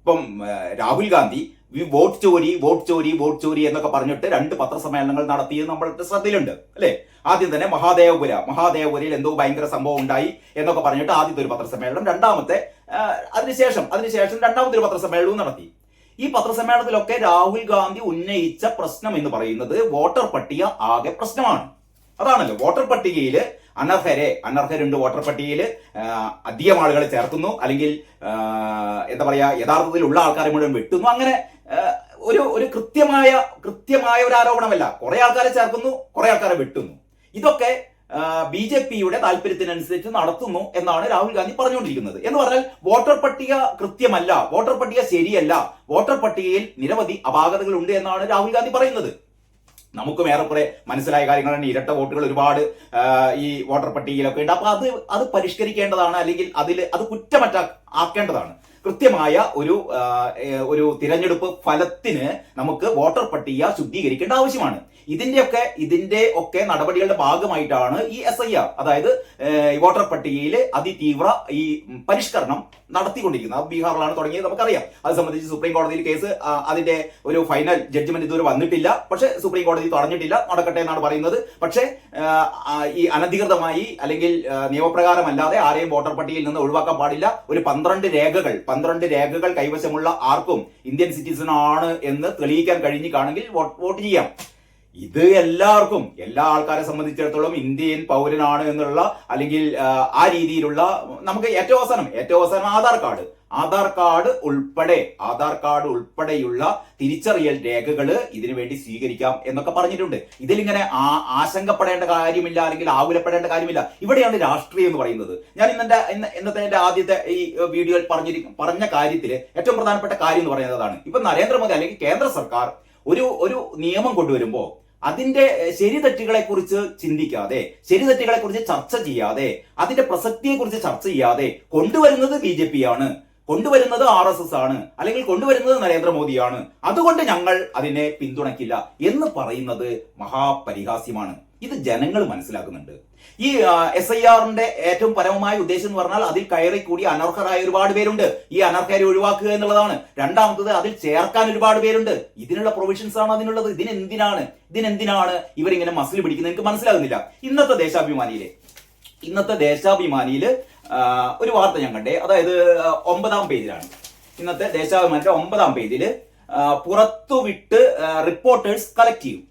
ഇപ്പം രാഹുൽ ഗാന്ധി വോട്ട് ചോരി വോട്ട് ചോരി വോട്ട് ചോരി എന്നൊക്കെ പറഞ്ഞിട്ട് 2 പത്രസമ്മേളനങ്ങൾ നടത്തിയത് നമ്മളുടെ ശ്രദ്ധയിലുണ്ട് അല്ലെ. ആദ്യം തന്നെ മഹാദേവപുരയിൽ എന്തോ ഭയങ്കര സംഭവം ഉണ്ടായി എന്നൊക്കെ പറഞ്ഞിട്ട് ആദ്യത്തെ ഒരു പത്രസമ്മേളനം, അതിനുശേഷം രണ്ടാമത്തെ ഒരു പത്രസമ്മേളനവും നടത്തി. ഈ പത്രസമ്മേളനത്തിലൊക്കെ രാഹുൽ ഗാന്ധി ഉന്നയിച്ച പ്രശ്നം എന്ന് പറയുന്നത് വോട്ടർ പട്ടിക ആകെ പ്രശ്നമാണ്. അതാണല്ലോ, വോട്ടർ പട്ടികയിൽ അനർഹരുണ്ട്, വോട്ടർ പട്ടികയിൽ അധികം ആളുകളെ ചേർക്കുന്നു, അല്ലെങ്കിൽ എന്താ പറയാ യഥാർത്ഥത്തിലുള്ള ആൾക്കാരെ മുഴുവൻ വെട്ടുന്നു. അങ്ങനെ ഒരു കൃത്യമായ ഒരു ആരോപണമല്ല. കുറെ ആൾക്കാരെ ചേർക്കുന്നു, കുറെ ആൾക്കാരെ വെട്ടുന്നു. ഇതൊക്കെ BJPയുടെ താല്പര്യത്തിനനുസരിച്ച് നടത്തുന്നു എന്നാണ് രാഹുൽ ഗാന്ധി പറഞ്ഞുകൊണ്ടിരിക്കുന്നത്. എന്ന് പറഞ്ഞാൽ വോട്ടർ പട്ടിക കൃത്യമല്ല, വോട്ടർ പട്ടിക ശരിയല്ല, വോട്ടർ പട്ടികയിൽ നിരവധി അപാകതകൾ ഉണ്ട് എന്നാണ് രാഹുൽ ഗാന്ധി പറയുന്നത്. നമുക്കും ഏറെക്കുറെ മനസ്സിലായ കാര്യങ്ങളാണ്. ഇരട്ട വോട്ടുകൾ ഒരുപാട് ഈ വോട്ടർ പട്ടികയിലൊക്കെ ഉണ്ട്. അപ്പൊ അത് പരിഷ്കരിക്കേണ്ടതാണ്, അല്ലെങ്കിൽ അത് കുറ്റമറ്റാക്കേണ്ടതാണ്. കൃത്യമായ ഒരു തിരഞ്ഞെടുപ്പ് ഫലത്തിന് നമുക്ക് വോട്ടർ പട്ടിക ശുദ്ധീകരിക്കേണ്ട ആവശ്യമാണ്. ഇതിന്റെ ഒക്കെ നടപടികളുടെ ഭാഗമായിട്ടാണ് ഈ SIR, അതായത് വോട്ടർ പട്ടികയിൽ അതിതീവ്ര ഈ പരിഷ്കരണം നടത്തിക്കൊണ്ടിരിക്കുന്നത്. അത് ബീഹാറിലാണ് തുടങ്ങിയത്, നമുക്കറിയാം. അത് സംബന്ധിച്ച് സുപ്രീം കോടതിയിൽ കേസ്, അതിന്റെ ഒരു ഫൈനൽ ജഡ്ജ്മെന്റ് ഇതുവരെ വന്നിട്ടില്ല. പക്ഷെ സുപ്രീം കോടതി തടഞ്ഞിട്ടില്ല, നടക്കട്ടെ എന്നാണ് പറയുന്നത്. പക്ഷേ ഈ അനധികൃതമായി അല്ലെങ്കിൽ നിയമപ്രകാരമല്ലാതെ ആരെയും വോട്ടർ പട്ടികയിൽ നിന്ന് ഒഴിവാക്കാൻ പാടില്ല. ഒരു 12 രേഖകൾ കൈവശമുള്ള ആർക്കും ഇന്ത്യൻ സിറ്റിസൺ ആണ് എന്ന് തെളിയിക്കാൻ കഴിഞ്ഞിട്ടാണെങ്കിൽ വോട്ട് ചെയ്യാം. ഇത് എല്ലാ ആൾക്കാരെ സംബന്ധിച്ചിടത്തോളം ഇന്ത്യൻ പൗരനാണ് എന്നുള്ള, അല്ലെങ്കിൽ ആ രീതിയിലുള്ള, നമുക്ക് ഏറ്റവും അവസാനം ആധാർ കാർഡ് ഉൾപ്പെടെയുള്ള തിരിച്ചറിയൽ രേഖകൾ ഇതിനു വേണ്ടി സ്വീകരിക്കാം എന്നൊക്കെ പറഞ്ഞിട്ടുണ്ട്. ഇതിലിങ്ങനെ ആശങ്കപ്പെടേണ്ട കാര്യമില്ല, അല്ലെങ്കിൽ ആകുലപ്പെടേണ്ട കാര്യമില്ല. ഇവിടെയാണ് രാഷ്ട്രീയം എന്ന് പറയുന്നത്. ഞാൻ ഇന്നത്തെ ആദ്യത്തെ ഈ വീഡിയോയിൽ പറഞ്ഞ കാര്യത്തിൽ ഏറ്റവും പ്രധാനപ്പെട്ട കാര്യം എന്ന് പറയുന്നത് അതാണ്. ഇപ്പൊ നരേന്ദ്രമോദി അല്ലെങ്കിൽ കേന്ദ്ര സർക്കാർ ഒരു നിയമം കൊണ്ടുവരുമ്പോൾ അതിന്റെ ശരിതെറ്റുകളെ കുറിച്ച് ചിന്തിക്കാതെ, ശരിതെറ്റുകളെ കുറിച്ച് ചർച്ച ചെയ്യാതെ, അതിന്റെ പ്രസക്തിയെ കുറിച്ച് ചർച്ച ചെയ്യാതെ കൊണ്ടുവരുന്നത് BJP ആണ്, കൊണ്ടുവരുന്നത് RSS ആണ്, അല്ലെങ്കിൽ കൊണ്ടുവരുന്നത് നരേന്ദ്രമോദിയാണ്, അതുകൊണ്ട് ഞങ്ങൾ അതിനെ പിന്തുണയ്ക്കില്ല എന്ന് പറയുന്നത് മഹാപരിഹാസ്യമാണ്. ഇത് ജനങ്ങൾ മനസ്സിലാക്കുന്നുണ്ട്. ഈ SIRന്റെ ഏറ്റവും പരമമായ ഉദ്ദേശം എന്ന് പറഞ്ഞാൽ അതിൽ കയറി കൂടി അനർഹരായ ഒരുപാട് പേരുണ്ട്. ഈ അനർഹരെ ഒഴിവാക്കുക എന്നുള്ളതാണ്. രണ്ടാമത്തത്, അതിൽ ചേർക്കാൻ ഒരുപാട് പേരുണ്ട്. ഇതിനുള്ള പ്രൊവിഷൻസ് ആണ് അതിനുള്ളത്. ഇതിനെന്തിനാണ് ഇവരിങ്ങനെ മസിൽ പിടിക്കുന്നത്? എനിക്ക് മനസ്സിലാകുന്നില്ല. ഇന്നത്തെ ദേശാഭിമാനിയില് ഒരു വാർത്ത ഞാൻ കണ്ടേ. അതായത് 9-ാം പേജിലാണ്. ഇന്നത്തെ ദേശാഭിമാനിയുടെ 9-ാം പേജില് പുറത്തുവിട്ട് റിപ്പോർട്ടേഴ്സ് കളക്റ്റീവ്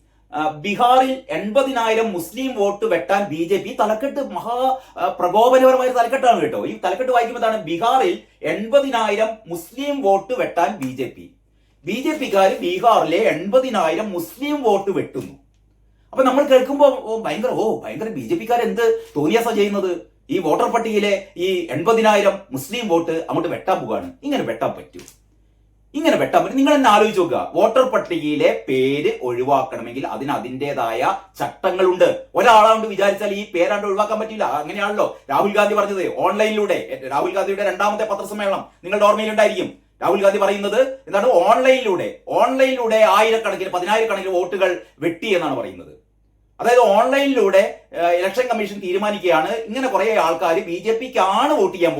ബീഹാറിൽ 80,000 മുസ്ലിം വോട്ട് വെട്ടാൻ BJP തലക്കെട്ട്. പ്രകോപനപരമായ തലക്കെട്ടാണ് കേട്ടോ. ഈ തലക്കെട്ട് വായിക്കുമ്പോഴാണ് ബീഹാറിൽ 80,000 മുസ്ലിം വോട്ട് വെട്ടാൻ BJPക്കാർ ബീഹാറിലെ 80,000 മുസ്ലിം വോട്ട് വെട്ടുന്നു. അപ്പൊ നമ്മൾ കേൾക്കുമ്പോൾ ഭയങ്കര BJPക്കാർ എന്ത് തോന്നിയാസ ചെയ്യുന്നത്? ഈ വോട്ടർ പട്ടികയിലെ ഈ 80,000 മുസ്ലിം വോട്ട് അങ്ങോട്ട് വെട്ടാൻ പോവുകയാണ്. ഇങ്ങനെ വെട്ടാൻ പറ്റും? നിങ്ങൾ തന്നെ ആലോചിച്ച് നോക്കുക. വോട്ടർ പട്ടികയിലെ പേര് ഒഴിവാക്കണമെങ്കിൽ അതിൻ്റെതായ ചട്ടങ്ങളുണ്ട്. ഒരാളാണ്ട് വിചാരിച്ചാൽ ഈ പേരാണ്ട് ഒഴിവാക്കാൻ പറ്റില്ല. അങ്ങനെയാണല്ലോ രാഹുൽ ഗാന്ധി പറഞ്ഞത് ഓൺലൈനിലൂടെ. രാഹുൽ ഗാന്ധിയുടെ 2-ാമത്തെ പത്രസമ്മേളനം നിങ്ങളുടെ ഓർമ്മയിലുണ്ടായിരിക്കും. രാഹുൽ ഗാന്ധി പറയുന്നത് എന്താണ്? ഓൺലൈനിലൂടെ ആയിരക്കണക്കിന് 10,000-കണക്കിന് വോട്ടുകൾ വെട്ടി എന്നാണ് പറയുന്നത്. അതായത് ഓൺലൈനിലൂടെ ഇലക്ഷൻ കമ്മീഷൻ തീരുമാനിക്കുകയാണ് ഇങ്ങനെ കുറെ ആൾക്കാർ BJPക്കാണ് വോട്ട് ചെയ്യാൻ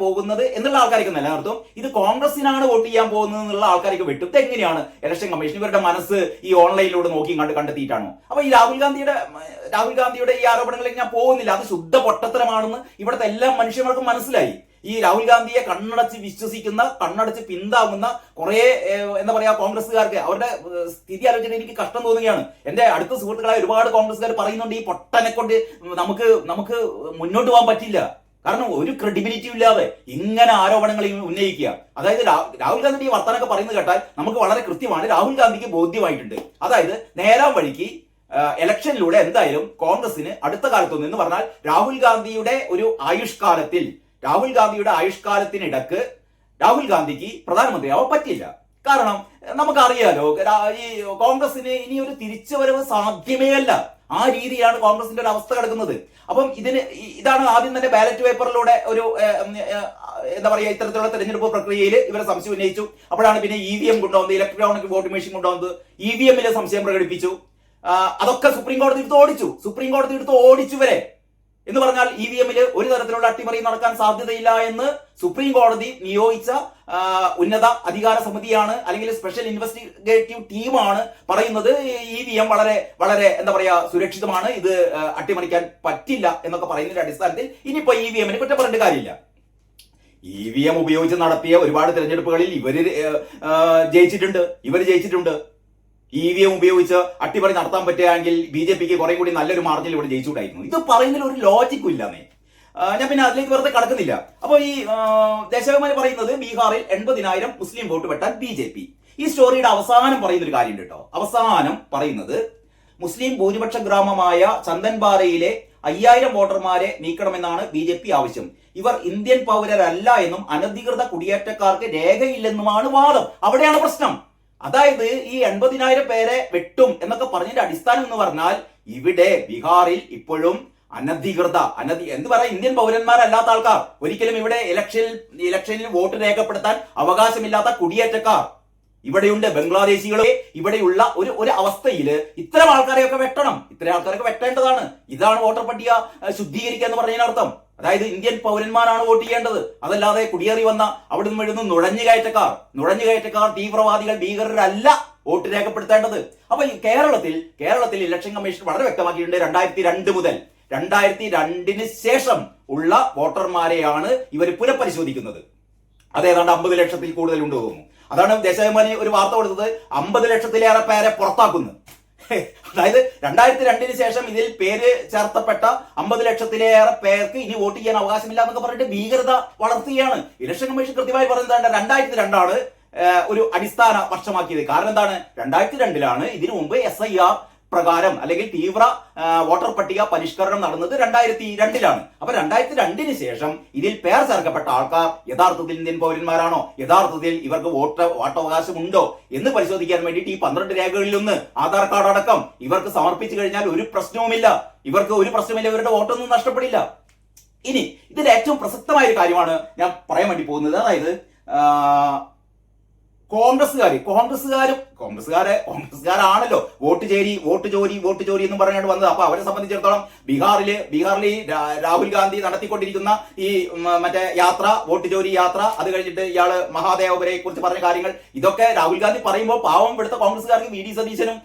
പോകുന്നത് എന്നുള്ള ആൾക്കാർക്ക് നിലനിർത്തും. ഇത് കോൺഗ്രസിനാണ് വോട്ട് ചെയ്യാൻ പോകുന്നത് എന്നുള്ള ആൾക്കാർക്ക് വെട്ടും. എങ്ങനെയാണ് ഇലക്ഷൻ കമ്മീഷൻ ഇവരുടെ മനസ്സ് ഈ ഓൺലൈനിലൂടെ നോക്കി കണ്ടെത്തിയിട്ടാണോ? അപ്പൊ ഈ രാഹുൽ ഗാന്ധിയുടെ ഈ ആരോപണങ്ങളിലേക്ക് ഞാൻ പോകുന്നില്ല. അത് ശുദ്ധ പൊട്ടത്തരമാണെന്ന് ഇവിടുത്തെ എല്ലാ മനുഷ്യർക്കും മനസ്സിലായി. ഈ രാഹുൽ ഗാന്ധിയെ കണ്ണടച്ച് പിന്താങ്ങുന്ന കുറെ എന്താ പറയാ കോൺഗ്രസ്സുകാർക്ക് അവരുടെ സ്ഥിതി ആലോചിച്ചിട്ട് എനിക്ക് കഷ്ടം തോന്നുകയാണ്. എന്റെ അടുത്ത സുഹൃത്തുക്കളായ ഒരുപാട് കോൺഗ്രസ്സുകാർ പറയുന്നുണ്ട് ഈ പൊട്ടനെ കൊണ്ട് നമുക്ക് മുന്നോട്ട് പോകാൻ പറ്റില്ല. കാരണം ഒരു ക്രെഡിബിലിറ്റി ഇല്ലാതെ ഇങ്ങനെ ആരോപണങ്ങൾ ഉന്നയിക്കുക. അതായത് രാഹുൽ ഗാന്ധിയുടെ ഈ വർത്തമാനമൊക്കെ പറയുന്നത് കേട്ടാൽ നമുക്ക് വളരെ കൃത്യമാണ്. രാഹുൽ ഗാന്ധിക്ക് ബോധ്യമായിട്ടുണ്ട്. അതായത് നേരാം വഴിക്ക് ഇലക്ഷനിലൂടെ എന്തായാലും കോൺഗ്രസിന് അടുത്ത കാലത്തൊന്നും എന്ന് പറഞ്ഞാൽ രാഹുൽ ഗാന്ധിയുടെ ആയുഷ്കാലത്തിനിടക്ക് രാഹുൽ ഗാന്ധിക്ക് പ്രധാനമന്ത്രിയാവാൻ പറ്റില്ല. കാരണം നമുക്കറിയാലോ ഈ കോൺഗ്രസിന് ഇനി ഒരു തിരിച്ചുവരവ് സാധ്യമേ അല്ല. ആ രീതിയാണ് കോൺഗ്രസിന്റെ ഒരു അവസ്ഥ കിടക്കുന്നത്. അപ്പം ഇതാണ് ആദ്യം തന്നെ ബാലറ്റ് പേപ്പറിലൂടെ ഒരു എന്താ പറയാ ഇത്തരത്തിലുള്ള തെരഞ്ഞെടുപ്പ് പ്രക്രിയയിൽ ഇവരെ സംശയം ഉന്നയിച്ചു. അപ്പോഴാണ് പിന്നെ EVM കൊണ്ടുവന്നത്, ഇലക്ട്രോണിക് വോട്ട് മെഷീൻ കൊണ്ടുവന്നത്. EVMലെ സംശയം പ്രകടിപ്പിച്ചു. അതൊക്കെ സുപ്രീം കോടതി എടുത്ത് ഓടിച്ചു വരെ. എന്ന് പറഞ്ഞാൽ EVM-ൽ ഒരു തരത്തിലുള്ള അട്ടിമറി നടക്കാൻ സാധ്യതയില്ല എന്ന് സുപ്രീം കോടതി നിയോഗിച്ച ഉന്നത അധികാര സമിതിയാണ്, അല്ലെങ്കിൽ സ്പെഷ്യൽ ഇൻവെസ്റ്റിഗേറ്റീവ് ടീമാണ് പറയുന്നത്. EVM വളരെ വളരെ എന്താ പറയാ സുരക്ഷിതമാണ്, ഇത് അട്ടിമറിക്കാൻ പറ്റില്ല എന്നൊക്കെ പറയുന്നതിന്റെ അടിസ്ഥാനത്തിൽ ഇനിയിപ്പോ EVM-നെ കുറ്റം പറഞ്ഞിട്ട് കാര്യമില്ല. EVM ഉപയോഗിച്ച് നടത്തിയ ഒരുപാട് തെരഞ്ഞെടുപ്പുകളിൽ ഇവര് ജയിച്ചിട്ടുണ്ട്. EVM ഉപയോഗിച്ച് അട്ടിമറി നടത്താൻ പറ്റുകയാണെങ്കിൽ BJPക്ക് കുറെ കൂടി നല്ലൊരു മാർജിനിൽ ഇവിടെ ജയിച്ചുകൂടായിരുന്നു. ഇത് പറയുന്നതിൽ ഒരു ലോജിക്കും ഇല്ലെന്നേ. ഞാൻ പിന്നെ അതിലേക്ക് വെറുതെ കടക്കുന്നില്ല. അപ്പോൾ ഈ ദേശാഭിമാനി പറയുന്നത് ബീഹാറിൽ 80,000 മുസ്ലിം വോട്ട് വെട്ടാൻ BJP. ഈ സ്റ്റോറിയുടെ അവസാനം പറയുന്ന ഒരു കാര്യമുണ്ട് കേട്ടോ. അവസാനം പറയുന്നത് മുസ്ലിം ഭൂരിപക്ഷ ഗ്രാമമായ ചന്ദൻബാരയിലെ 5000 വോട്ടർമാരെ നീക്കണമെന്നാണ് BJP ആവശ്യം. ഇവർ ഇന്ത്യൻ പൗരരല്ല എന്നും അനധികൃത കുടിയേറ്റക്കാർക്ക് രേഖയില്ലെന്നുമാണ് വാദം. അവിടെയാണ് പ്രശ്നം. അതായത് ഈ 80,000 പേരെ വെട്ടും എന്നൊക്കെ പറഞ്ഞതിന്റെ അടിസ്ഥാനം എന്ന് പറഞ്ഞാൽ ഇവിടെ ബീഹാറിൽ ഇപ്പോഴും എന്ത് പറയാ ഇന്ത്യൻ പൗരന്മാരല്ലാത്ത ആൾക്കാർ, ഒരിക്കലും ഇവിടെ ഇലക്ഷനിൽ വോട്ട് രേഖപ്പെടുത്താൻ അവകാശമില്ലാത്ത കുടിയേറ്റക്കാർ ഇവിടെയുണ്ട്. ബംഗ്ലാദേശികളെ ഇവിടെയുള്ള ഒരു അവസ്ഥയിൽ ഇത്തരം ആൾക്കാരെയൊക്കെ വെട്ടണം. ഇത്തരം ആൾക്കാരൊക്കെ വെട്ടേണ്ടതാണ്. ഇതാണ് വോട്ടർ പട്ടിക ശുദ്ധീകരിക്കുക എന്ന് പറഞ്ഞതിനർത്ഥം. അതായത് ഇന്ത്യൻ പൗരന്മാരാണ് വോട്ട് ചെയ്യേണ്ടത്, അതല്ലാതെ കുടിയേറി വന്ന അവിടെ നിന്ന് എഴുതുന്ന നുഴഞ്ഞുകയറ്റക്കാർ തീവ്രവാദികൾ ഭീകരരല്ല വോട്ട് രേഖപ്പെടുത്തേണ്ടത്. അപ്പൊ ഈ കേരളത്തിൽ ഇലക്ഷൻ കമ്മീഷൻ വളരെ വ്യക്തമാക്കിയിട്ടുണ്ട്. 2002 മുതൽ 2002 ശേഷം ഉള്ള വോട്ടർമാരെയാണ് ഇവർ പുനഃപരിശോധിക്കുന്നത്. അത് ഏതാണ്ട് 50 ലക്ഷത്തിൽ കൂടുതൽ ഉണ്ട് തോന്നുന്നു. അതാണ് ദേശാഭിമാനി ഒരു വാർത്ത കൊടുത്തത്, 50 ലക്ഷത്തിലേറെ പേരെ പുറത്താക്കുന്നു. അതായത് 2002 ശേഷം ഇതിൽ പേര് ചേർത്തപ്പെട്ട 50 ലക്ഷത്തിലേറെ പേർക്ക് ഇനി വോട്ട് ചെയ്യാൻ അവകാശമില്ല എന്നൊക്കെ പറഞ്ഞിട്ട് ഭീകരത വളർത്തുകയാണ്. ഇലക്ഷൻ കമ്മീഷൻ കൃത്യമായി പറയുന്നത് 2002 ഒരു അടിസ്ഥാന വർഷമാക്കിയത്. കാരണം എന്താണ്, 2002 ഇതിനു മുമ്പ് SIR പ്രകാരം അല്ലെങ്കിൽ തീവ്ര വോട്ടർ പട്ടിക പരിഷ്കരണം നടന്നത് 2002 അപ്പൊ 2002 ശേഷം ഇതിൽ പേർ ചേർക്കപ്പെട്ട ആൾക്കാർ യഥാർത്ഥത്തിൽ ഇന്ത്യൻ പൗരന്മാരാണോ, യഥാർത്ഥത്തിൽ ഇവർക്ക് വോട്ടവകാശമുണ്ടോ എന്ന് പരിശോധിക്കാൻ വേണ്ടിയിട്ട് ഈ 12 രേഖകളിൽ ഒന്ന് ആധാർ കാർഡ് അടക്കം ഇവർക്ക് സമർപ്പിച്ചു കഴിഞ്ഞാൽ ഒരു പ്രശ്നവുമില്ല, ഇവരുടെ വോട്ടൊന്നും നഷ്ടപ്പെടില്ല. ഇനി ഇതിൽ ഏറ്റവും പ്രസക്തമായ ഒരു കാര്യമാണ് ഞാൻ പറയാൻ വേണ്ടി പോകുന്നത്. അതായത് കോൺഗ്രസ്സുകാരാണല്ലോ വോട്ട് ചോരി എന്ന് പറഞ്ഞുകൊണ്ട് വന്നത്. അപ്പൊ അവരെ സംബന്ധിച്ചിടത്തോളം ബീഹാറിൽ രാഹുൽ ഗാന്ധി നടത്തിക്കൊണ്ടിരിക്കുന്ന ഈ മറ്റേ യാത്ര, വോട്ട് ചോരി യാത്ര, അത് കഴിഞ്ഞിട്ട് ഇയാള് മഹാദേവപുരയെ കുറിച്ച് പറഞ്ഞ കാര്യങ്ങൾ, ഇതൊക്കെ രാഹുൽ ഗാന്ധി പറയുമ്പോൾ പാവം ഇവിടുത്തെ കോൺഗ്രസ്സുകാർക്ക് VD സതീശനും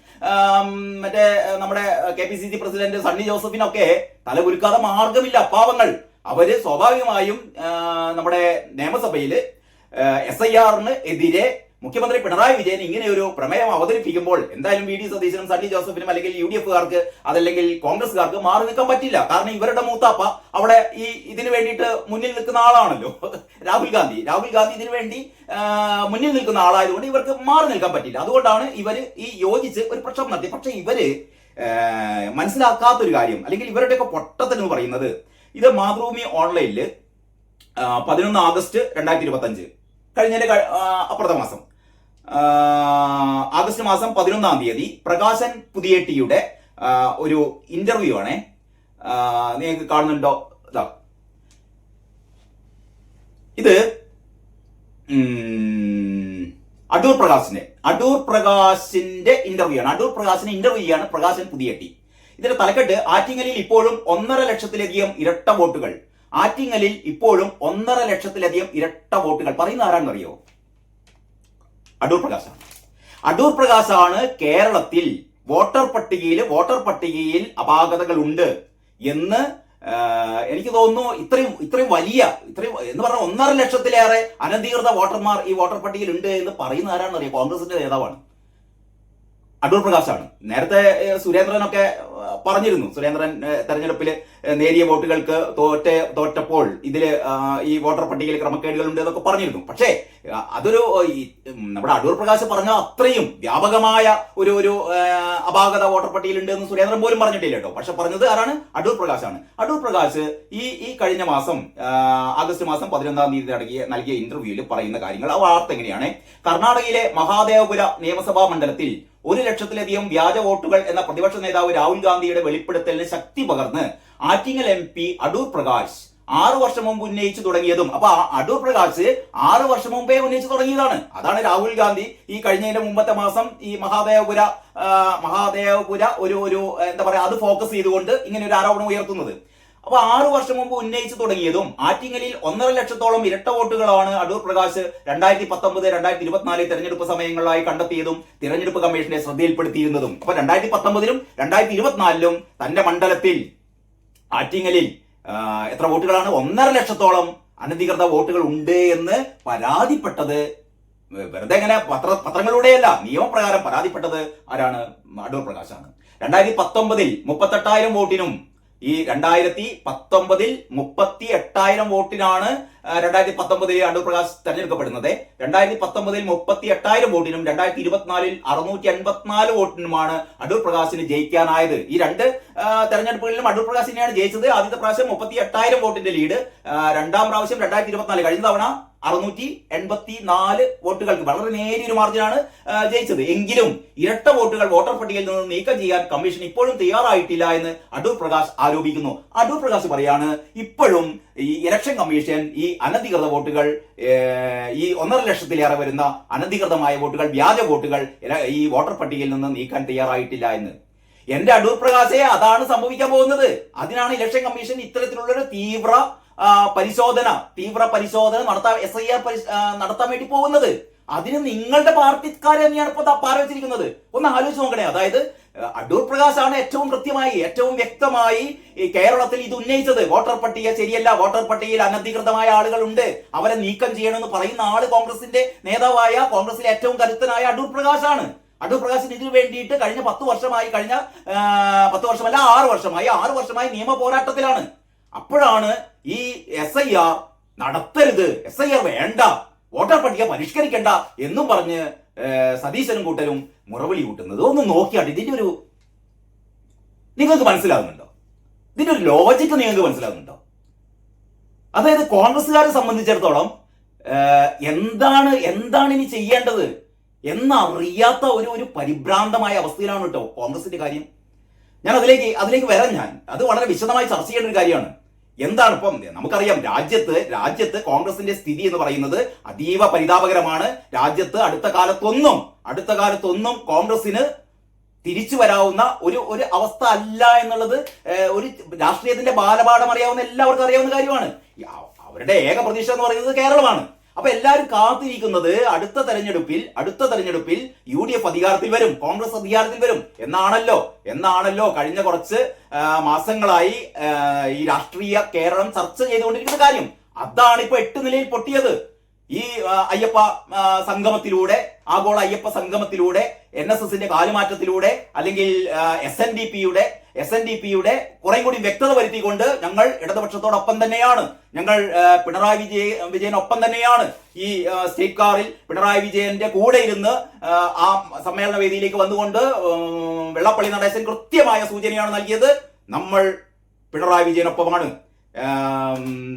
മറ്റേ നമ്മുടെ KPCC പ്രസിഡന്റ് സണ്ണി ജോസഫിനൊക്കെ തലകുലുക്കാതെ മാർഗമില്ല. പാവങ്ങൾ അവര് സ്വാഭാവികമായും നമ്മുടെ നിയമസഭയില് SIR-ന് എതിരെ മുഖ്യമന്ത്രി പിണറായി വിജയൻ ഇങ്ങനെ ഒരു പ്രമേയം അവതരിപ്പിക്കുമ്പോൾ എന്തായാലും VD സതീശനും സണ്ണി ജോസഫിനും അല്ലെങ്കിൽ UDF-കാർക്ക് അതല്ലെങ്കിൽ കോൺഗ്രസ്സുകാർക്ക് മാറി നിൽക്കാൻ പറ്റില്ല. കാരണം ഇവരുടെ മൂത്താപ്പ അവിടെ ഇതിനു വേണ്ടിയിട്ട് മുന്നിൽ നിൽക്കുന്ന ആളാണല്ലോ രാഹുൽ ഗാന്ധി ഇതിനു വേണ്ടി മുന്നിൽ നിൽക്കുന്ന ആളായതുകൊണ്ട് ഇവർക്ക് മാറി നിൽക്കാൻ പറ്റില്ല. അതുകൊണ്ടാണ് ഇവര് ഈ യോജിച്ച് ഒരു പ്രക്ഷോഭം നടത്തി. പക്ഷെ ഇവര് മനസ്സിലാക്കാത്തൊരു കാര്യം, അല്ലെങ്കിൽ ഇവരുടെയൊക്കെ പൊട്ടത്തെന്ന് പറയുന്നത്, ഇത് മാതൃഭൂമി ഓൺലൈനിൽ 11 ആഗസ്റ്റ് 2025 കഴിഞ്ഞതിന്റെ അപ്പുറത്തെ മാസം ആഗസ്റ്റ് മാസം 11-ാം തീയതി പ്രകാശൻ പുതിയേട്ടിയുടെ ഒരു ഇന്റർവ്യൂ ആണ്. നിങ്ങൾക്ക് കാണുന്നുണ്ടോ? ഇത് അടൂർ പ്രകാശിന്റെ ഇന്റർവ്യൂ ആണ്. അടൂർ പ്രകാശിനെ ഇന്റർവ്യൂ ചെയ്യാണ് പ്രകാശൻ പുതിയേട്ടി. ഇതിന്റെ തലക്കെട്ട്, ആറ്റിങ്ങലിൽ ഇപ്പോഴും 1.5 ലക്ഷത്തിലധികം ഇരട്ട വോട്ടുകൾ. ആറ്റിങ്ങലിൽ ഇപ്പോഴും 1.5 ലക്ഷത്തിലധികം ഇരട്ട വോട്ടുകൾ. പറയുന്ന ആരാണെന്നറിയോ? അടൂർ പ്രകാശാണ് കേരളത്തിൽ വോട്ടർ പട്ടികയിൽ അപാകതകൾ ഉണ്ട് എന്ന് എനിക്ക് തോന്നുന്നു. ഇത്രയും എന്ന് പറഞ്ഞാൽ 1.5 ലക്ഷത്തിലേറെ അനധികൃത വോട്ടർമാർ ഈ വോട്ടർ പട്ടികയിൽ ഉണ്ട് എന്ന് പറയുന്ന ആരാണെന്നറിയോ? കോൺഗ്രസിന്റെ നേതാവാണ്, അടൂർ പ്രകാശാണ്. നേരത്തെ സുരേന്ദ്രനൊക്കെ പറഞ്ഞിരുന്നു, സുരേന്ദ്രൻ തെരഞ്ഞെടുപ്പിൽ നേരിയ വോട്ടുകൾക്ക് തോറ്റപ്പോൾ ഇതില് ഈ വോട്ടർ പട്ടികയിൽ ക്രമക്കേടുകൾ ഉണ്ട് എന്നൊക്കെ പറഞ്ഞിരുന്നു. പക്ഷേ അതൊരു നമ്മുടെ അടൂർ പ്രകാശ് പറഞ്ഞ അത്രയും വ്യാപകമായ ഒരു അപാകത വോട്ടർ പട്ടികയിൽ ഉണ്ട് എന്ന് സുരേന്ദ്രൻ പോലും പറഞ്ഞിട്ടില്ല കേട്ടോ. പക്ഷെ പറഞ്ഞത് ആരാണ്? അടൂർ പ്രകാശാണ്. അടൂർ പ്രകാശ് ഈ കഴിഞ്ഞ മാസം ആഗസ്റ്റ് മാസം 11-ാം തീയതി നൽകിയ ഇന്റർവ്യൂവിൽ പറയുന്ന കാര്യങ്ങൾ, ആ വാർത്ത എങ്ങനെയാണ്? കർണാടകയിലെ മഹാദേവപുര നിയമസഭാ മണ്ഡലത്തിൽ 1 ലക്ഷത്തിലധികം വ്യാജ വോട്ടുകൾ എന്ന പ്രതിപക്ഷ നേതാവ് രാഹുൽ ഗാന്ധിയുടെ വെളിപ്പെടുത്തലിന് ശക്തി പകർന്ന് ആറ്റിങ്ങൽ MP അടൂർ പ്രകാശ് 6 വർഷം മുമ്പ് ഉന്നയിച്ചു തുടങ്ങിയതും. അപ്പൊ അടൂർ പ്രകാശ് 6 വർഷം മുമ്പേ ഉന്നയിച്ചു തുടങ്ങിയതാണ്. അതാണ് രാഹുൽ ഗാന്ധി ഈ കഴിഞ്ഞതിന്റെ മുമ്പത്തെ മാസം ഈ മഹാദേവപുര ഒരു എന്താ പറയാ അത് ഫോക്കസ് ചെയ്തുകൊണ്ട് ഇങ്ങനെ ഒരു ആരോപണം ഉയർത്തുന്നത്. അപ്പൊ 6 വർഷം മുമ്പ് ഉന്നയിച്ചു തുടങ്ങിയതും ആറ്റിങ്ങലിൽ 1.5 ലക്ഷത്തോളം ഇരട്ട വോട്ടുകളാണ് അടൂർ പ്രകാശ് 2019, 2024 തെരഞ്ഞെടുപ്പ് സമയങ്ങളിലായി കണ്ടെത്തിയതും തിരഞ്ഞെടുപ്പ് കമ്മീഷന്റെ ശ്രദ്ധയിൽപ്പെടുത്തിയിരുന്നതും. അപ്പൊ 2019-ലും 2024-ലും തന്റെ മണ്ഡലത്തിൽ ആറ്റിങ്ങലിൽ എത്ര വോട്ടുകളാണ്? 1.5 ലക്ഷത്തോളം അനധികൃത വോട്ടുകൾ ഉണ്ട് എന്ന് പരാതിപ്പെട്ടത് വെറുതെ ഇങ്ങനെ പത്രങ്ങളിലൂടെയല്ല, നിയമപ്രകാരം പരാതിപ്പെട്ടത് ആരാണ്? അടൂർ പ്രകാശാണ്. 2019-ൽ 38,000 വോട്ടിനും ഈ 2019-ൽ 38,000 വോട്ടിനാണ് 2019-ൽ അടൂർ പ്രകാശ് തെരഞ്ഞെടുക്കപ്പെടുന്നത്. 2019-ൽ 38,000 വോട്ടിനും 2024-ൽ 684 വോട്ടിനുമാണ് അടൂർ പ്രകാശിന് ജയിക്കാനായത്. ഈ രണ്ട് തെരഞ്ഞെടുപ്പുകളിലും അടൂർ പ്രകാശിനെയാണ് ജയിച്ചത്. ആദ്യത്തെ പ്രാവശ്യം 38,000 വോട്ടിന്റെ ലീഡ്, രണ്ടാം പ്രാവശ്യം 2024 കഴിഞ്ഞ തവണ 684 വോട്ടുകൾക്ക് വളരെ നേരിയൊരു മാർജിനാണ് ജയിച്ചത്. എങ്കിലും ഇരട്ട വോട്ടുകൾ വോട്ടർ പട്ടികയിൽ നിന്ന് നീക്കം ചെയ്യാൻ കമ്മീഷൻ ഇപ്പോഴും തയ്യാറായിട്ടില്ല എന്ന് അടൂർ പ്രകാശ് ആരോപിക്കുന്നു. അടൂർ പ്രകാശ് പറയാണ് ഇപ്പോഴും ഈ ഇലക്ഷൻ കമ്മീഷൻ ഈ അനധികൃത വോട്ടുകൾ, ഈ 1.5 ലക്ഷത്തിലേറെ വരുന്ന അനധികൃതമായ വോട്ടുകൾ, വ്യാജ വോട്ടുകൾ ഈ വോട്ടർ പട്ടികയിൽ നിന്ന് നീക്കാൻ തയ്യാറായിട്ടില്ല എന്ന്. എന്റെ അടൂർ പ്രകാശേ, അതാണ് സംഭവിക്കാൻ പോകുന്നത്. അതിനാണ് ഇലക്ഷൻ കമ്മീഷൻ ഇത്തരത്തിലുള്ളൊരു തീവ്ര പരിശോധന നടത്താൻ SIR നടത്താൻ വേണ്ടി പോകുന്നത്. അതിന് നിങ്ങളുടെ പാർട്ടിക്കാരെ തന്നെയാണ് ഇപ്പൊ പാരവെച്ചിരിക്കുന്നത്. ഒന്ന് ആലോചിച്ച് നോക്കണേ. അതായത് അടൂർ പ്രകാശാണ് ഏറ്റവും കൃത്യമായി, ഏറ്റവും വ്യക്തമായി ഈ കേരളത്തിൽ ഇത് ഉന്നയിച്ചത്. വോട്ടർ പട്ടിക ശരിയല്ല, വോട്ടർ പട്ടികയിൽ അനധികൃതമായ ആളുകളുണ്ട്, അവരെ നീക്കം ചെയ്യണമെന്ന് പറയുന്ന ആള് കോൺഗ്രസിന്റെ നേതാവായ, കോൺഗ്രസിലെ ഏറ്റവും കരുത്തനായ അടൂർ പ്രകാശാണ്. അടൂർ പ്രകാശിന് ഇതിനു വേണ്ടിയിട്ട് കഴിഞ്ഞ 10 വർഷമായി, കഴിഞ്ഞ 10 വർഷമല്ല 6 വർഷമായി നിയമ പോരാട്ടത്തിലാണ്. അപ്പോഴാണ് ഈ SIR നടത്തരുത്, SIR വേണ്ട, വോട്ടർ പട്ടിക പരിഷ്കരിക്കണ്ട എന്നും പറഞ്ഞ് സതീശനും കൂട്ടരും മുറവിളി കൂട്ടുന്നത്. ഒന്ന് നോക്കിയാട്ട് ഇതിന്റെ ഒരു നിങ്ങൾക്ക് മനസ്സിലാകുന്നുണ്ടോ? ഇതിന്റെ ഒരു ലോജിക്ക് നിങ്ങൾക്ക് മനസ്സിലാകുന്നുണ്ടോ? അതായത് കോൺഗ്രസ്സുകാരെ സംബന്ധിച്ചിടത്തോളം എന്താണ് ഇനി ചെയ്യേണ്ടത് എന്നറിയാത്ത ഒരു പരിഭ്രാന്തമായ അവസ്ഥയിലാണ് കേട്ടോ കോൺഗ്രസിന്റെ കാര്യം. ഞാൻ അതിലേക്ക് വരാം. അത് വളരെ വിശദമായി ചർച്ച ചെയ്യേണ്ട ഒരു കാര്യമാണ്. എന്താണ് ഇപ്പം നമുക്കറിയാം, രാജ്യത്ത് കോൺഗ്രസിന്റെ സ്ഥിതി എന്ന് പറയുന്നത് അതീവ പരിതാപകരമാണ്. രാജ്യത്ത് അടുത്ത കാലത്തൊന്നും കോൺഗ്രസിന് തിരിച്ചു വരാവുന്ന ഒരു അവസ്ഥ അല്ല എന്നുള്ളത് ഒരു രാഷ്ട്രീയത്തിന്റെ ബാലപാഠം അറിയാവുന്ന എല്ലാവർക്കും അറിയാവുന്ന കാര്യമാണ്. അവരുടെ ഏക പ്രതീക്ഷ എന്ന് പറയുന്നത് കേരളമാണ്. അപ്പൊ എല്ലാവരും കാത്തിരിക്കുന്നത് അടുത്ത തെരഞ്ഞെടുപ്പിൽ UDF അധികാരത്തിൽ വരും, കോൺഗ്രസ് അധികാരത്തിൽ വരും എന്നാണല്ലോ കഴിഞ്ഞ കുറച്ച് മാസങ്ങളായി ഈ രാഷ്ട്രീയ കേരളം ചർച്ച ചെയ്തുകൊണ്ടിരിക്കുന്ന കാര്യം. അതാണ് ഇപ്പൊ 8 നിലയിൽ പൊട്ടിയത്. ഈ അയ്യപ്പ സംഗമത്തിലൂടെ, ആഗോള അയ്യപ്പ സംഗമത്തിലൂടെ, NSSന്റെ കാലുമാറ്റത്തിലൂടെ, അല്ലെങ്കിൽ SNDPയുടെ കുറെ കൂടി വ്യക്തത വരുത്തിക്കൊണ്ട് ഞങ്ങൾ ഇടതുപക്ഷത്തോടൊപ്പം തന്നെയാണ്, ഞങ്ങൾ പിണറായി വിജയനൊപ്പം തന്നെയാണ്, ഈ സ്റ്റേറ്റ് കാറിൽ പിണറായി വിജയന്റെ കൂടെ ഇരുന്ന് ആ സമ്മേളന വേദിയിലേക്ക് വന്നുകൊണ്ട് വെള്ളാപ്പള്ളി നടേശൻ കൃത്യമായ സൂചനയാണ് നൽകിയത്, നമ്മൾ പിണറായി വിജയനൊപ്പമാണ്.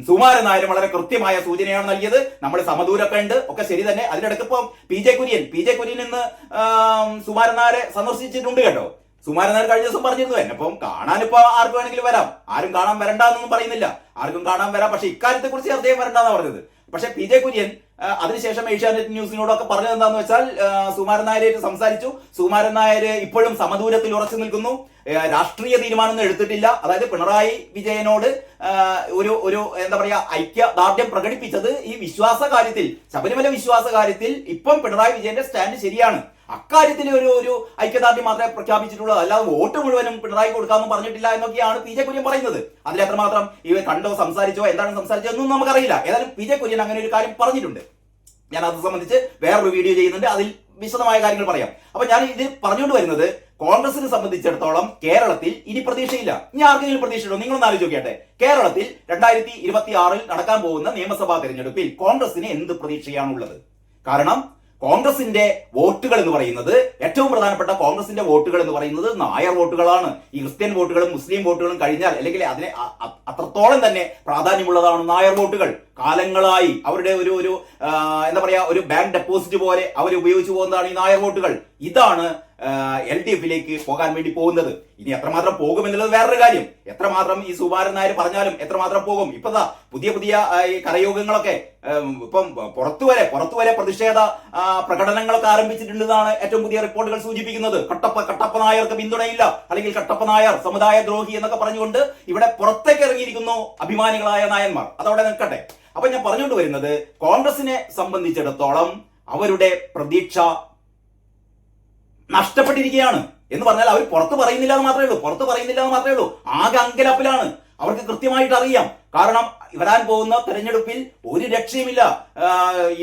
സുകുമാരൻ നായരും വളരെ കൃത്യമായ സൂചനയാണ് നൽകിയത്, നമ്മൾ സമദൂരൊക്കെ ഉണ്ട്, ഒക്കെ ശരി തന്നെ. അതിനിടയ്ക്ക് ഇപ്പം PJ കുര്യൻ ഇന്ന് സുകുമാരൻ നായരെ സന്ദർശിച്ചിട്ടുണ്ട് കേട്ടോ. സുകുമാരൻ നായർ കഴിഞ്ഞ ദിവസം പറഞ്ഞിരുന്നു എന്നപ്പം കാണാനിപ്പോ ആർക്ക് വേണമെങ്കിലും വരാം, ആരും കാണാൻ വരണ്ട എന്നൊന്നും പറയുന്നില്ല, ആർക്കും കാണാൻ വരാം, പക്ഷെ ഇക്കാര്യത്തെ കുറിച്ച് അദ്ദേഹം വരണ്ടെന്നാണ് പറഞ്ഞത്. പക്ഷെ PJ കുര്യൻ അതിനുശേഷം ഏഷ്യാനെറ്റ് ന്യൂസിനോടൊക്കെ പറഞ്ഞത് എന്താന്ന് വെച്ചാൽ സുകുമാരൻ നായരായിട്ട് സംസാരിച്ചു. സുകുമാരൻ നായർ ഇപ്പോഴും സമദൂരത്തിൽ ഉറച്ചു നിൽക്കുന്നു, രാഷ്ട്രീയ തീരുമാനമൊന്നും എടുത്തിട്ടില്ല. അതായത് പിണറായി വിജയനോട് ഒരു എന്താ പറയാ ഐക്യദാർഢ്യം പ്രകടിപ്പിച്ചത് ഈ വിശ്വാസ കാര്യത്തിൽ, ശബരിമല വിശ്വാസ കാര്യത്തിൽ ഇപ്പം പിണറായി വിജയന്റെ സ്റ്റാൻഡ് ശരിയാണ്. അക്കാര്യത്തിൽ ഒരു ഐക്യദാർഢ്യം മാത്രമേ പ്രഖ്യാപിച്ചിട്ടുള്ളൂ, അല്ലാതെ വോട്ട് മുഴുവനും പിണറായി കൊടുക്കാമെന്ന് പറഞ്ഞിട്ടില്ല എന്നൊക്കെയാണ് PJ കുര്യൻ പറയുന്നത്. അതിൽ എത്രമാത്രം ഇവ കണ്ടോ, സംസാരിച്ചോ, എന്താണ് സംസാരിച്ചതെന്നും നമുക്കറിയില്ല. ഏതായാലും PJ കുര്യൻ അങ്ങനെ ഒരു കാര്യം പറഞ്ഞിട്ടുണ്ട്. ഞാൻ അത് സംബന്ധിച്ച് വേറൊരു വീഡിയോ ചെയ്യുന്നുണ്ട്, അതിൽ വിശദമായ കാര്യങ്ങൾ പറയാം. അപ്പൊ ഞാൻ ഇത് പറഞ്ഞുകൊണ്ട് വരുന്നത്, കോൺഗ്രസിനെ സംബന്ധിച്ചിടത്തോളം കേരളത്തിൽ ഇനി പ്രതീക്ഷയില്ല. ഇനി ആർക്കെങ്കിലും പ്രതീക്ഷയുണ്ടോ? നിങ്ങളൊന്ന് ആലോചിച്ച് നോക്കിയാട്ടെ. കേരളത്തിൽ 2026 നടക്കാൻ പോകുന്ന നിയമസഭാ തെരഞ്ഞെടുപ്പിൽ കോൺഗ്രസിന് എന്ത് പ്രതീക്ഷയാണുള്ളത്? കാരണം കോൺഗ്രസിന്റെ വോട്ടുകൾ എന്ന് പറയുന്നത്, ഏറ്റവും പ്രധാനപ്പെട്ട കോൺഗ്രസിന്റെ വോട്ടുകൾ എന്ന് പറയുന്നത് നായർ വോട്ടുകളാണ്. ഈ ക്രിസ്ത്യൻ വോട്ടുകളും മുസ്ലിം വോട്ടുകളും കഴിഞ്ഞാൽ, അല്ലെങ്കിൽ അതിനെ അത്രത്തോളം തന്നെ പ്രാധാന്യമുള്ളതാണ് നായർ വോട്ടുകൾ. കാലങ്ങളായി അവരുടെ ഒരു എന്താ പറയാ ഒരു ബാങ്ക് ഡെപ്പോസിറ്റ് പോലെ അവർ ഉപയോഗിച്ചു പോകുന്നതാണ് ഈ നായർ വോട്ടുകൾ. ഇതാണ് LDF-ലേക്ക് പോകാൻ വേണ്ടി പോകുന്നത്. ഇനി എത്രമാത്രം പോകും എന്നുള്ളത് വേറൊരു കാര്യം. എത്രമാത്രം ഈ സുകുമാരൻ നായർ പറഞ്ഞാലും എത്രമാത്രം പോകും. ഇപ്പതാ പുതിയ ഈ കരയോഗങ്ങളൊക്കെ ഇപ്പം പുറത്തുവരെ പ്രതിഷേധ പ്രകടനങ്ങളൊക്കെ ആരംഭിച്ചിട്ടുണ്ടെന്നാണ് ഏറ്റവും പുതിയ റിപ്പോർട്ടുകൾ സൂചിപ്പിക്കുന്നത്. കട്ടപ്പ നായർക്ക് പിന്തുണയില്ല, അല്ലെങ്കിൽ കട്ടപ്പ നായർ സമുദായ ദ്രോഹി എന്നൊക്കെ പറഞ്ഞുകൊണ്ട് ഇവിടെ പുറത്തേക്ക് ഇറങ്ങിയിരിക്കുന്നു അഭിമാനികളായ നായന്മാർ. അതവിടെ നിൽക്കട്ടെ. അപ്പൊ ഞാൻ പറഞ്ഞുകൊണ്ട് വരുന്നത്, കോൺഗ്രസിനെ സംബന്ധിച്ചിടത്തോളം അവരുടെ പ്രതീക്ഷ നഷ്ടപ്പെട്ടിരിക്കുകയാണ് എന്ന് പറഞ്ഞാൽ അവർ പുറത്ത് പറയുന്നില്ല എന്ന് മാത്രമേ ഉള്ളൂ. ആകെ അങ്കലപ്പിലാണ്. അവർക്ക് കൃത്യമായിട്ട് അറിയാം. കാരണം വരാൻ പോകുന്ന തെരഞ്ഞെടുപ്പിൽ ഒരു രക്ഷയുമില്ല.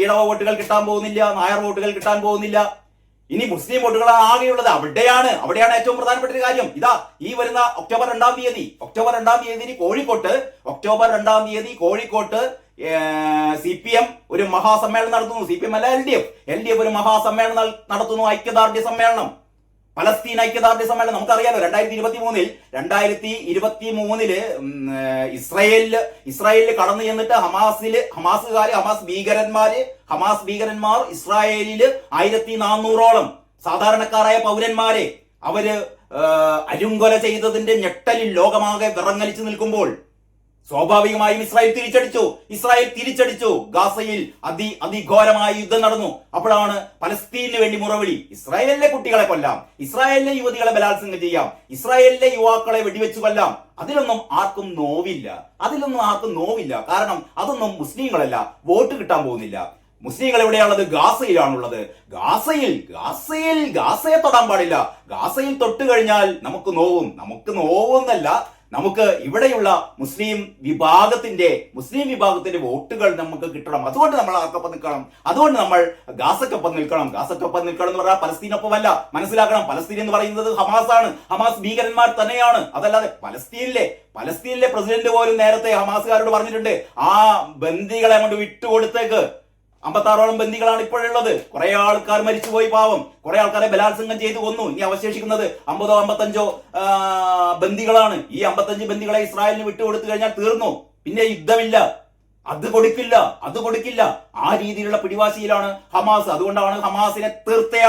ഈഴവ വോട്ടുകൾ കിട്ടാൻ പോകുന്നില്ല, നായർ വോട്ടുകൾ കിട്ടാൻ പോകുന്നില്ല. ഇനി മുസ്ലിം വോട്ടുകളാണ് ആകെയുള്ളത്. അവിടെയാണ് ഏറ്റവും പ്രധാനപ്പെട്ട ഒരു കാര്യം. ഇതാ ഈ വരുന്ന ഒക്ടോബർ 2-ാം തീയതി കോഴിക്കോട്ട് CPM ഒരു മഹാസമ്മേളനം നടത്തുന്നു. CPM അല്ല, LDF ഒരു മഹാസമ്മേളനം നടത്തുന്നു. ഐക്യദാർഢ്യ സമ്മേളനം, പലസ്തീൻ ഐക്യദാർഢ്യ സമ്മേളനം. നമുക്കറിയാലോ 2023 ഇസ്രായേലിൽ കടന്നു ചെന്നിട്ട് ഹമാസ് ഭീകരന്മാർ ഇസ്രായേലില് 1400-ഓളം സാധാരണക്കാരായ പൗരന്മാരെ അവര് അരുങ്കൊല ചെയ്തതിന്റെ ഞെട്ടലിൽ ലോകമാകെ വിറങ്ങലിച്ചു നിൽക്കുമ്പോൾ സ്വാഭാവികമായും ഇസ്രായേൽ തിരിച്ചടിച്ചു. ഗാസയിൽ അതിഘോരമായ യുദ്ധം നടന്നു. അപ്പോഴാണ് പലസ്തീനു വേണ്ടി മുറവിളി. ഇസ്രായേലിലെ കുട്ടികളെ കൊല്ലാം, ഇസ്രായേലിലെ യുവതികളെ ബലാത്സംഗം ചെയ്യാം, ഇസ്രായേലിലെ യുവാക്കളെ വെടിവെച്ചു കൊല്ലാം. അതിലൊന്നും ആർക്കും നോവില്ല. കാരണം അതൊന്നും മുസ്ലിങ്ങളല്ല, വോട്ട് കിട്ടാൻ പോകുന്നില്ല. മുസ്ലിങ്ങൾ എവിടെയാണുള്ളത്? ഗാസയിലാണുള്ളത്. ഗാസയെ തൊടാൻ പാടില്ല. ഗാസയിൽ തൊട്ട് കഴിഞ്ഞാൽ നമുക്ക് നോവുന്നല്ല, നമുക്ക് ഇവിടെയുള്ള മുസ്ലിം വിഭാഗത്തിന്റെ വോട്ടുകൾ നമുക്ക് കിട്ടണം. അതുകൊണ്ട് നമ്മൾ ആർക്കൊപ്പം നിൽക്കണം, അതുകൊണ്ട് നമ്മൾ ഗാസക്കൊപ്പം നിൽക്കണം എന്ന് പറഞ്ഞാൽ പലസ്തീനൊപ്പമല്ല. മനസ്സിലാക്കണം, പലസ്തീൻ എന്ന് പറയുന്നത് ഹമാസാണ്. ഹമാസ് ഭീകരന്മാർ തന്നെയാണ്. അതല്ലാതെ പലസ്തീനിലെ പ്രസിഡന്റ് പോലും നേരത്തെ ഹമാസുകാരോട് പറഞ്ഞിട്ടുണ്ട്, ആ ബന്ദികളെ കൊണ്ട് വിട്ടുകൊടുത്തേക്ക്. 56ഓളം ബന്ദികളാണ് ഇപ്പോഴുള്ളത്. കുറെ ആൾക്കാർ മരിച്ചുപോയി, പാവം. കുറെ ആൾക്കാരെ ബലാത്സംഗം ചെയ്തു കൊന്നു. ഇനി അവശേഷിക്കുന്നത് 50-55 ബന്ദികളാണ്. ഈ 55 ബന്ദികളെ ഇസ്രായേലിന് വിട്ടുകൊടുത്തു കഴിഞ്ഞാൽ തീർന്നു. പിന്നെ യുദ്ധമില്ല. അത് കൊടുക്കില്ല. ആ രീതിയിലുള്ള പിടിവാശിയിലാണ് ഹമാസ്. അതുകൊണ്ടാണ് ഹമാസിനെ തീർത്തേ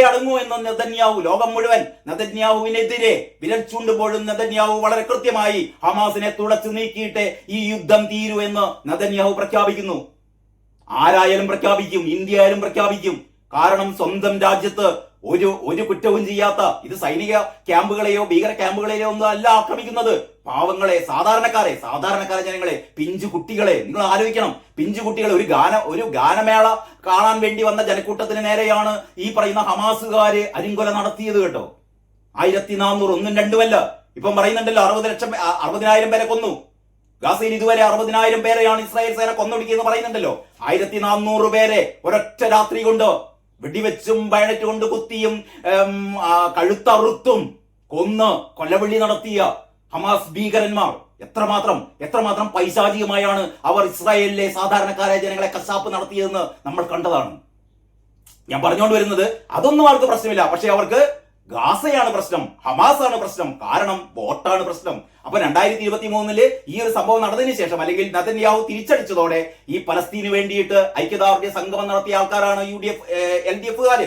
അടങ്ങൂ എന്ന് നെതന്യാഹു, ലോകം മുഴുവൻ നെതന്യാഹുവിനെതിരെ വിരൽ ചൂണ്ടുമ്പോഴും നെതന്യാഹു വളരെ കൃത്യമായി ഹമാസിനെ തുടച്ചു നീക്കിയിട്ട് ഈ യുദ്ധം തീരൂ എന്ന് നെതന്യാഹു പ്രഖ്യാപിക്കുന്നു. ആരായാലും പ്രഖ്യാപിക്കും, ഇന്ത്യ ആയാലും പ്രഖ്യാപിക്കും. കാരണം സ്വന്തം രാജ്യത്ത് ഒരു കുറ്റവും ചെയ്യാത്ത, ഇത് സൈനിക ക്യാമ്പുകളെയോ ഭീകര ക്യാമ്പുകളെയോ ഒന്നും അല്ല ആക്രമിക്കുന്നത്. പാവങ്ങളെ, സാധാരണക്കാരെ ജനങ്ങളെ, പിഞ്ചു കുട്ടികളെ നിങ്ങൾ ആലോചിക്കണം. പിഞ്ചു കുട്ടികളെ ഒരു ഗാനമേള കാണാൻ വേണ്ടി വന്ന ജനക്കൂട്ടത്തിന് നേരെയാണ് ഈ പറയുന്ന ഹമാസുകാര് അരിങ്കൊല നടത്തിയത് കേട്ടോ. 1400, ഒന്നും രണ്ടുമല്ല. ഇപ്പം പറയുന്നുണ്ടല്ലോ 60,000 പേരെ കൊന്നു. ഗാസയിൽ ഇതുവരെ 60,000 പേരെയാണ് ഇസ്രായേൽ സേന കൊന്നൊടുക്കിയെന്ന് പറയുന്നുണ്ടല്ലോ. 1400 പേരെ ഒരൊറ്റ രാത്രി കൊണ്ട് വെടിവെച്ചും ബയണറ്റ് കൊണ്ട് കുത്തിയും കഴുത്തറുത്തും കൊല്ലവിളി നടത്തിയ ഹമാസ് ഭീകരന്മാർ എത്രമാത്രം പൈശാചികമായാണ് അവർ ഇസ്രായേലിലെ സാധാരണക്കാരായ ജനങ്ങളെ കശാപ്പ് നടത്തിയതെന്ന് നമ്മൾ കണ്ടതാണ്. ഞാൻ പറഞ്ഞുകൊണ്ട് വരുന്നത്, അതൊന്നും അവർക്ക് പ്രശ്നമില്ല. പക്ഷെ അവർക്ക് ഗാസയാണ് പ്രശ്നം, ഹമാസാണ് പ്രശ്നം. കാരണം വോട്ടാണ് പ്രശ്നം. അപ്പൊ 2023 ഈ ഒരു സംഭവം നടന്നതിന് ശേഷം, അല്ലെങ്കിൽ നെതന്യാഹു തിരിച്ചടിച്ചതോടെ ഈ പലസ്തീന് വേണ്ടിയിട്ട് ഐക്യദാർഢ്യ സംഗമം നടത്തിയ ആൾക്കാരാണ് LDF-കാർ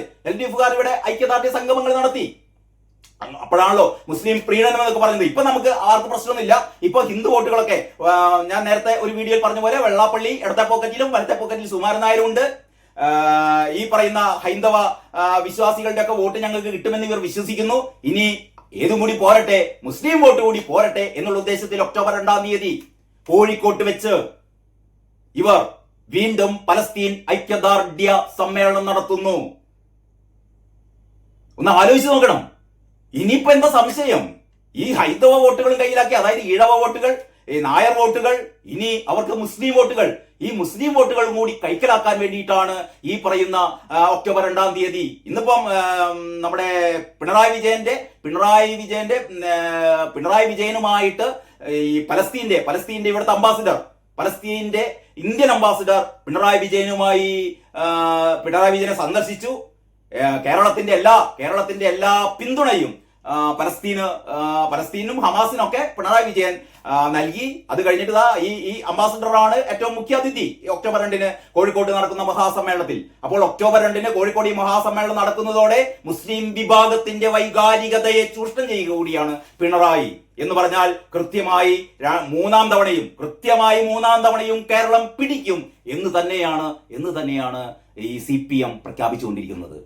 ഇവിടെ ഐക്യദാർഢ്യ സംഗമങ്ങൾ നടത്തി. അപ്പോഴാണല്ലോ മുസ്ലിം പ്രീണനം എന്നൊക്കെ പറയുന്നത്. ഇപ്പൊ നമുക്ക് ആർക്കും പ്രശ്നമൊന്നുമില്ല. ഇപ്പൊ ഹിന്ദു വോട്ടുകളൊക്കെ ഞാൻ നേരത്തെ ഒരു വീഡിയോയിൽ പറഞ്ഞ പോലെ വെള്ളാപ്പള്ളി ഇടത്തെ പോക്കറ്റിലും വലത്തെ പോക്കറ്റിലും സുകുമാരൻ നായരും ഉണ്ട്. ഈ പറയുന്ന ഹൈന്ദവ വിശ്വാസികളുടെ ഒക്കെ വോട്ട് ഞങ്ങൾക്ക് കിട്ടുമെന്ന് ഇവർ വിശ്വസിക്കുന്നു. ഇനി ഏതും കൂടി പോരട്ടെ, മുസ്ലിം വോട്ട് കൂടി പോരട്ടെ എന്നുള്ള ഉദ്ദേശത്തിൽ ഒക്ടോബർ 2-ാം തീയതി കോഴിക്കോട്ട് വെച്ച് ഇവർ വീണ്ടും പലസ്തീൻ ഐക്യദാർഢ്യ സമ്മേളനം നടത്തുന്നു. ഒന്ന് ആലോചിച്ച് നോക്കണം. ഇനിയിപ്പോ എന്താ സംശയം? ഈ ഹൈന്ദവ വോട്ടുകളും കയ്യിലാക്കി, അതായത് ഈഴവ വോട്ടുകൾ, നായർ വോട്ടുകൾ, ഇനി അവർക്ക് മുസ്ലിം വോട്ടുകൾ, ഈ മുസ്ലിം വോട്ടുകൾ കൂടി കൈക്കലാക്കാൻ വേണ്ടിയിട്ടാണ് ഈ പറയുന്ന ഒക്ടോബർ 2-ാം തീയതി. ഇന്നിപ്പം നമ്മുടെ പിണറായി വിജയനുമായിട്ട് ഈ പലസ്തീന്റെ ഇവിടുത്തെ അംബാസിഡർ, പലസ്തീന്റെ ഇന്ത്യൻ അംബാസിഡർ പിണറായി വിജയനെ സന്ദർശിച്ചു. കേരളത്തിന്റെ എല്ലാ പിന്തുണയും പലസ്തീനും ഹമാസിനൊക്കെ പിണറായി വിജയൻ നൽകി. അത് കഴിഞ്ഞിട്ട് ഈ അംബാസഡറാണ് ഏറ്റവും മുഖ്യ അതിഥി ഒക്ടോബർ 2 കോഴിക്കോട് നടക്കുന്ന മഹാസമ്മേളനത്തിൽ. അപ്പോൾ ഒക്ടോബർ 2 കോഴിക്കോട് ഈ മഹാസമ്മേളനം നടക്കുന്നതോടെ മുസ്ലിം വിഭാഗത്തിന്റെ വൈകാരികതയെ ചൂഷണം ചെയ്യുക കൂടിയാണ് പിണറായി. എന്ന് പറഞ്ഞാൽ കൃത്യമായി മൂന്നാം തവണയും കേരളം പിടിക്കും എന്ന് തന്നെയാണ് ഈ CPM പ്രഖ്യാപിച്ചുകൊണ്ടിരിക്കുന്നത്.